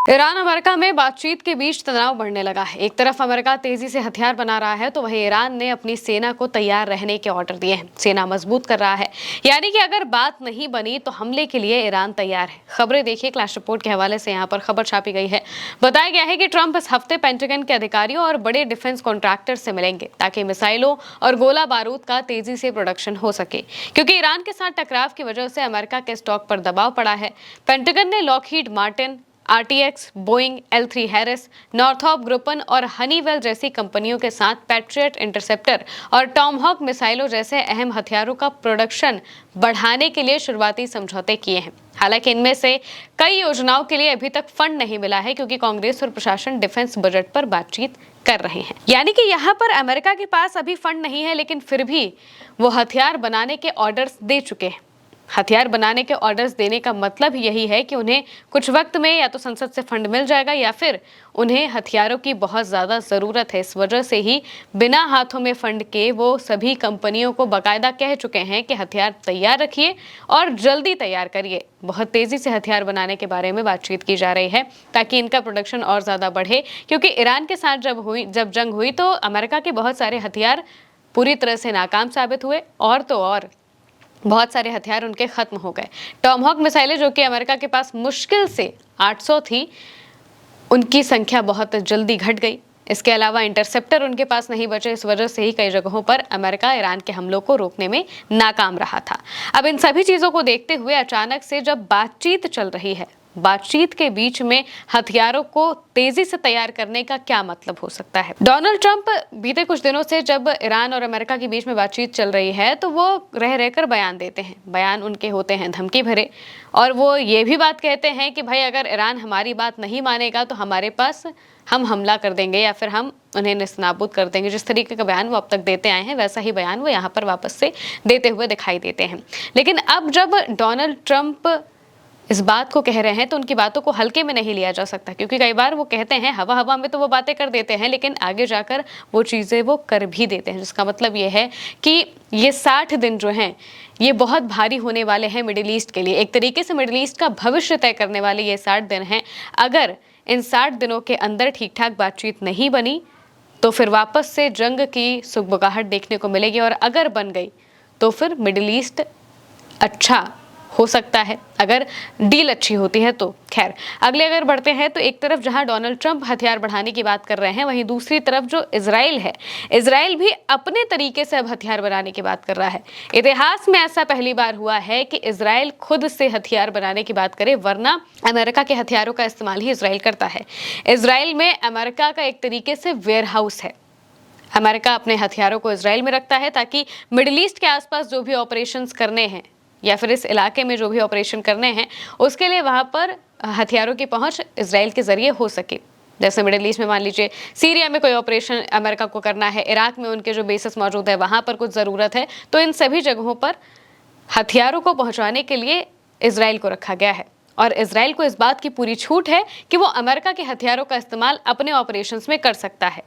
Iran America में बातचीत के बीच तनाव बढ़ने लगा है। एक तरफ अमेरिका तेजी से हथियार बना रहा है तो वहीं ईरान ने अपनी सेना को तैयार रहने के ऑर्डर दिए हैं। सेना मजबूत कर रहा है, यानी कि अगर बात नहीं बनी तो हमले के लिए ईरान तैयार है। खबरें देखिए, क्लैश रिपोर्ट के हवाले से यहाँ पर खबर छापी गई है। बताया गया है कि ट्रंप इस हफ्ते पेंटागन के अधिकारियों और बड़े डिफेंस कॉन्ट्रैक्टर से मिलेंगे ताकि मिसाइलों और गोला बारूद का तेजी से प्रोडक्शन हो सके, क्योंकि ईरान के साथ टकराव की वजह से अमेरिका के स्टॉक पर दबाव पड़ा है। पेंटागन ने Lockheed Martin, RTX, Boeing, L3 Harris, Northrop Grumman और हनीवेल जैसी कंपनियों के साथ पैट्रियट इंटरसेप्टर और टॉमहॉक मिसाइलों जैसे अहम हथियारों का प्रोडक्शन बढ़ाने के लिए शुरुआती समझौते किए हैं। हालांकि इनमें से कई योजनाओं के लिए अभी तक फंड नहीं मिला है, क्योंकि कांग्रेस और प्रशासन डिफेंस बजट पर बातचीत कर रहे हैं। यानी कि यहाँ पर अमेरिका के पास अभी फंड नहीं है, लेकिन फिर भी वो हथियार बनाने के ऑर्डर्स दे चुके हैं। हथियार बनाने के ऑर्डर्स देने का मतलब यही है कि उन्हें कुछ वक्त में या तो संसद से फंड मिल जाएगा या फिर उन्हें हथियारों की बहुत ज़्यादा ज़रूरत है। इस वजह से ही बिना हाथों में फंड के वो सभी कंपनियों को बाकायदा कह चुके हैं कि हथियार तैयार रखिए और जल्दी तैयार करिए। बहुत तेज़ी से हथियार बनाने के बारे में बातचीत की जा रही है ताकि इनका प्रोडक्शन और ज़्यादा बढ़े, क्योंकि ईरान के साथ जब जंग हुई तो अमेरिका के बहुत सारे हथियार पूरी तरह से नाकाम साबित हुए और तो और बहुत सारे हथियार उनके खत्म हो गए। टॉमहॉक मिसाइलें जो कि अमेरिका के पास मुश्किल से 800 थी, उनकी संख्या बहुत जल्दी घट गई। इसके अलावा इंटरसेप्टर उनके पास नहीं बचे। इस वजह से ही कई जगहों पर अमेरिका ईरान के हमलों को रोकने में नाकाम रहा था। अब इन सभी चीजों को देखते हुए अचानक से जब बातचीत चल रही है, बातचीत के बीच में हथियारों को तेजी से तैयार करने का क्या मतलब हो सकता है। डोनाल्ड ट्रंप बीते कुछ दिनों से जब ईरान और अमेरिका के बीच में बातचीत चल रही है तो वो रह रहकर बयान देते हैं। बयान उनके होते हैं धमकी भरे, और वो ये भी बात कहते हैं कि भाई अगर ईरान हमारी बात नहीं मानेगा तो हमारे पास हम हमला कर देंगे या फिर हम उन्हें नेस्तनाबूद कर देंगे। जिस तरीके का बयान वो अब तक देते आए हैं वैसा ही बयान वो यहाँ पर वापस से देते हुए दिखाई देते हैं। लेकिन अब जब डोनाल्ड ट्रंप इस बात को कह रहे हैं तो उनकी बातों को हल्के में नहीं लिया जा सकता, क्योंकि कई बार वो कहते हैं हवा हवा में तो वो बातें कर देते हैं, लेकिन आगे जाकर वो चीज़ें वो कर भी देते हैं। जिसका मतलब ये है कि ये 60 दिन जो हैं ये बहुत भारी होने वाले हैं मिडिल ईस्ट के लिए। एक तरीके से मिडिल ईस्ट का भविष्य तय करने वाले ये 60 दिन हैं। अगर इन 60 दिनों के अंदर ठीक ठाक बातचीत नहीं बनी तो फिर वापस से जंग की सुगबुगाहट देखने को मिलेगी, और अगर बन गई तो फिर मिडिल ईस्ट अच्छा हो सकता है अगर डील अच्छी होती है तो। खैर, अगले अगर बढ़ते हैं तो एक तरफ जहां डोनाल्ड ट्रंप हथियार बढ़ाने की बात कर रहे हैं, वहीं दूसरी तरफ जो इजराइल है, इजराइल भी अपने तरीके से अब हथियार बनाने की बात कर रहा है। इतिहास में ऐसा पहली बार हुआ है कि इजराइल खुद से हथियार बनाने की बात करे, वरना अमेरिका के हथियारों का इस्तेमाल ही इजराइल करता है। इजराइल में अमेरिका का एक तरीके से वेयर हाउस है। अमेरिका अपने हथियारों को इजराइल में रखता है ताकि मिडिल ईस्ट के आसपास जो भी ऑपरेशंस करने हैं या फिर इस इलाके में जो भी ऑपरेशन करने हैं उसके लिए वहां पर हथियारों की पहुंच इजराइल के जरिए हो सके। जैसे मिडिल ईस्ट में मान लीजिए सीरिया में कोई ऑपरेशन अमेरिका को करना है, इराक में उनके जो बेसेस मौजूद है वहां पर कुछ ज़रूरत है, तो इन सभी जगहों पर हथियारों को पहुँचाने के लिए इजराइल को रखा गया है। और इजराइल को इस बात की पूरी छूट है कि वो अमेरिका के हथियारों का इस्तेमाल अपने ऑपरेशंस में कर सकता है।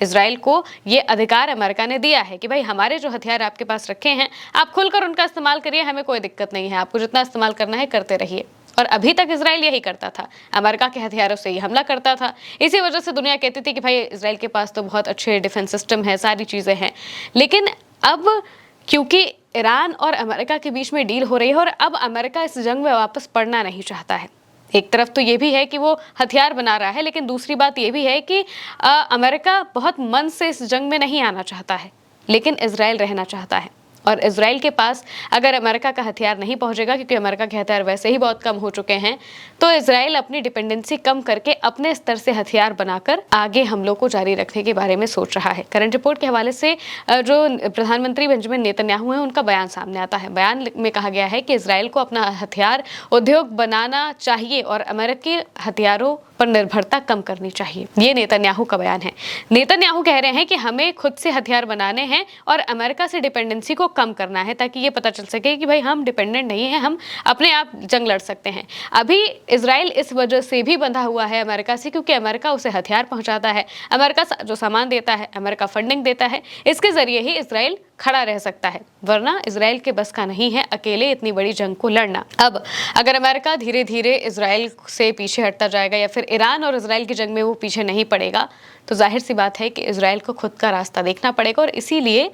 इजराइल को ये अधिकार अमेरिका ने दिया है कि भाई हमारे जो हथियार आपके पास रखे हैं आप खुलकर उनका इस्तेमाल करिए, हमें कोई दिक्कत नहीं है, आपको जितना इस्तेमाल करना है करते रहिए। और अभी तक इजराइल यही करता था, अमेरिका के हथियारों से ही हमला करता था। इसी वजह से दुनिया कहती थी कि भाई इजराइल के पास तो बहुत अच्छे डिफेंस सिस्टम है, सारी चीज़ें हैं। लेकिन अब क्योंकि ईरान और अमेरिका के बीच में डील हो रही है और अब अमेरिका इस जंग में वापस पड़ना नहीं चाहता है। एक तरफ तो ये भी है कि वो हथियार बना रहा है, लेकिन दूसरी बात ये भी है कि अमेरिका बहुत मन से इस जंग में नहीं आना चाहता है, लेकिन इजराइल रहना चाहता है। और इजराइल के पास अगर अमेरिका का हथियार नहीं पहुंचेगा, क्योंकि अमेरिका के हथियार वैसे ही बहुत कम हो चुके हैं, तो इजराइल अपनी डिपेंडेंसी कम करके अपने स्तर से हथियार बनाकर आगे हमलों को जारी रखने के बारे में सोच रहा है। करंट रिपोर्ट के हवाले से जो प्रधानमंत्री बेंजामिन नेतन्याहू हैं उनका बयान सामने आता है। बयान में कहा गया है कि इजराइल को अपना हथियार उद्योग बनाना चाहिए और अमेरिकी हथियारों पर निर्भरता कम करनी चाहिए। ये नेतन्याहू का बयान है। नेतन्याहू कह रहे हैं कि हमें खुद से हथियार बनाने हैं और अमेरिका से डिपेंडेंसी को कम करना है, ताकि ये पता चल सके कि भाई हम डिपेंडेंट नहीं हैं, हम अपने आप जंग लड़ सकते हैं। अभी इजराइल इस वजह से भी बंधा हुआ है अमेरिका से, क्योंकि अमेरिका उसे हथियार पहुंचाता है, अमेरिका जो सामान देता है, अमेरिका फंडिंग देता है, इसके जरिए ही इजराइल खड़ा रह सकता है, वरना इजराइल के बस का नहीं है अकेले इतनी बड़ी जंग को लड़ना। अब अगर अमेरिका धीरे धीरे इजराइल से पीछे हटता जाएगा या फिर ईरान और इजराइल की जंग में वो पीछे नहीं पड़ेगा, तो जाहिर सी बात है कि इजराइल को खुद का रास्ता देखना पड़ेगा और इसीलिए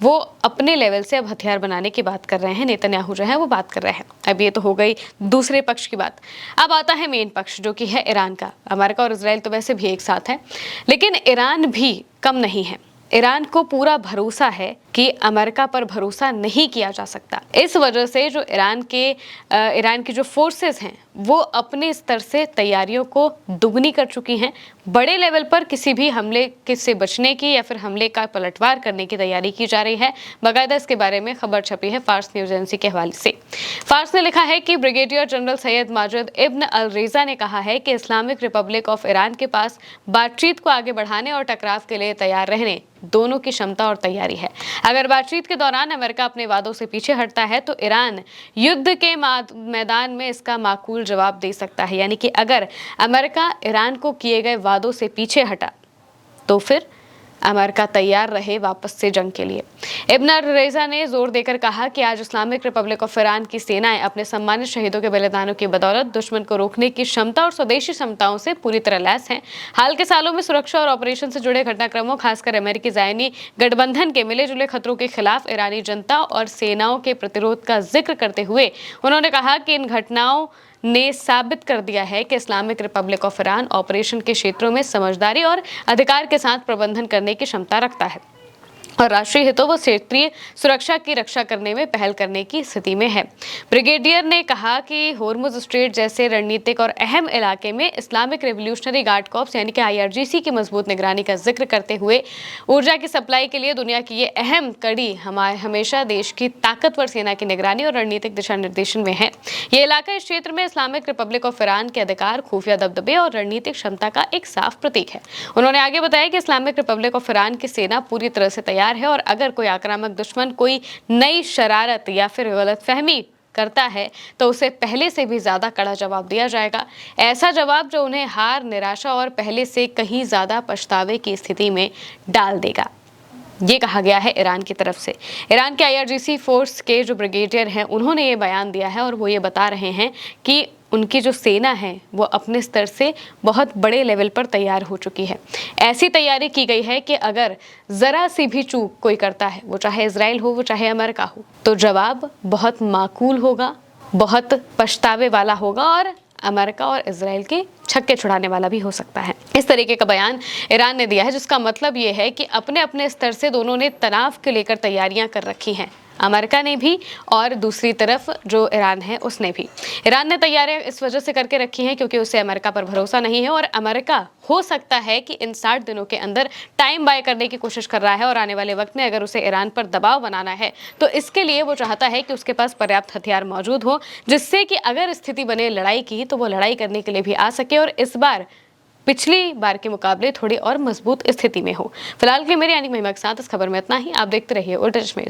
वो अपने लेवल से अब हथियार बनाने की बात कर रहे हैं। नेतन्याहू जो है वो बात कर रहे हैं। अब ये तो हो गई दूसरे पक्ष की बात। अब आता है मेन पक्ष जो कि है ईरान का। अमेरिका और इजराइल तो वैसे भी एक साथ है, लेकिन ईरान भी कम नहीं है। ईरान को पूरा भरोसा है कि अमेरिका पर भरोसा नहीं किया जा सकता। इस वजह से जो ईरान की जो फोर्सेस हैं वो अपने स्तर से तैयारियों को दुगनी कर चुकी हैं। बड़े लेवल पर किसी भी हमले से बचने की या फिर हमले का पलटवार करने की तैयारी की जा रही है। बाकायदा इसके बारे में खबर छपी है फार्स न्यूज एजेंसी के हवाले से। फार्स ने लिखा है कि ब्रिगेडियर जनरल सैयद माजिद इब्न अल रेजा ने कहा है कि इस्लामिक रिपब्लिक ऑफ ईरान के पास बातचीत को आगे बढ़ाने और टकराव के लिए तैयार रहने दोनों की क्षमता और तैयारी है। अगर बातचीत के दौरान अमेरिका अपने वादों से पीछे हटता है तो ईरान युद्ध के मैदान में इसका माकूल जवाब दे सकता है। यानी कि अगर अमेरिका ईरान को किए गए वादों से पीछे हटा तो फिर अमेरिका तैयार रहे वापस से जंग के लिए। इब्न रेजा ने जोर देकर कहा कि आज इस्लामिक रिपब्लिक ऑफ ईरान की सेनाएं अपने सम्मानित शहीदों के बलिदानों की बदौलत दुश्मन को रोकने की क्षमता और स्वदेशी क्षमताओं से पूरी तरह लैस हैं। हाल के सालों में सुरक्षा और ऑपरेशन से जुड़े घटनाक्रमों, खासकर अमेरिकी ज़ायनी गठबंधन के मिले जुले खतरों के खिलाफ ईरानी जनता और सेनाओं के प्रतिरोध का जिक्र करते हुए उन्होंने कहा कि इन घटनाओं ने साबित कर दिया है कि Islamic Republic of Iran operation के क्षेत्रों में समझदारी और अधिकार के साथ प्रबंधन करने की क्षमता रखता है और राष्ट्रीय हितों व क्षेत्रीय सुरक्षा की रक्षा करने में पहल करने की स्थिति में है। ब्रिगेडियर ने कहा कि होर्मुज स्ट्रेट जैसे रणनीतिक और अहम इलाके में इस्लामिक रिवोल्यूशनरी गार्ड कॉर्प्स यानी कि IRGC की मजबूत निगरानी का जिक्र करते हुए ऊर्जा की सप्लाई के लिए दुनिया की ये अहम कड़ी हमेशा देश की ताकतवर सेना की निगरानी और रणनीतिक दिशा निर्देशन में है। ये इलाका इस क्षेत्र में इस्लामिक रिपब्लिक ऑफ ईरान के अधिकार, खुफिया दबदबे और रणनीतिक क्षमता का एक साफ प्रतीक है। उन्होंने आगे बताया कि इस्लामिक रिपब्लिक ऑफ ईरान की सेना पूरी तरह से तैयार है और अगर कोई आक्रामक दुश्मन कोई नई शरारत या फिर गलतफहमी करता है तो उसे पहले से भी ज्यादा कड़ा जवाब दिया जाएगा। ऐसा जवाब जो उन्हें हार, निराशा और पहले से कहीं ज्यादा पछतावे की स्थिति में डाल देगा। ये कहा गया है ईरान की तरफ से। ईरान के IRGC फोर्स के जो ब्रिगेडियर हैं उन्होंने ये बयान दिया है और वो ये बता रहे हैं कि उनकी जो सेना है वो अपने स्तर से बहुत बड़े लेवल पर तैयार हो चुकी है। ऐसी तैयारी की गई है कि अगर ज़रा सी भी चूक कोई करता है, वो चाहे इजराइल हो वो चाहे अमेरिका हो, तो जवाब बहुत माकूल होगा, बहुत पछतावे वाला होगा और अमेरिका और इजराइल के छक्के छुड़ाने वाला भी हो सकता है। इस तरीके का बयान ईरान ने दिया है, जिसका मतलब ये है कि अपने अपने स्तर से दोनों ने तनाव के लेकर तैयारियां कर रखी हैं। अमेरिका ने भी और दूसरी तरफ जो ईरान है उसने भी। ईरान ने तैयारियां इस वजह से करके रखी हैं क्योंकि उसे अमेरिका पर भरोसा नहीं है और अमेरिका हो सकता है कि इन 60 दिनों के अंदर टाइम बाय करने की कोशिश कर रहा है और आने वाले वक्त में अगर उसे ईरान पर दबाव बनाना है तो इसके लिए वो चाहता है कि उसके पास पर्याप्त हथियार मौजूद हो, जिससे कि अगर स्थिति बने लड़ाई की तो वो लड़ाई करने के लिए भी आ सके और इस बार पिछली बार के मुकाबले थोड़ी और मजबूत स्थिति में हो। फिलहाल के मेरी यानी महिमा के साथ इस खबर में इतना ही। आप देखते रहिए उल्टा चश्मे।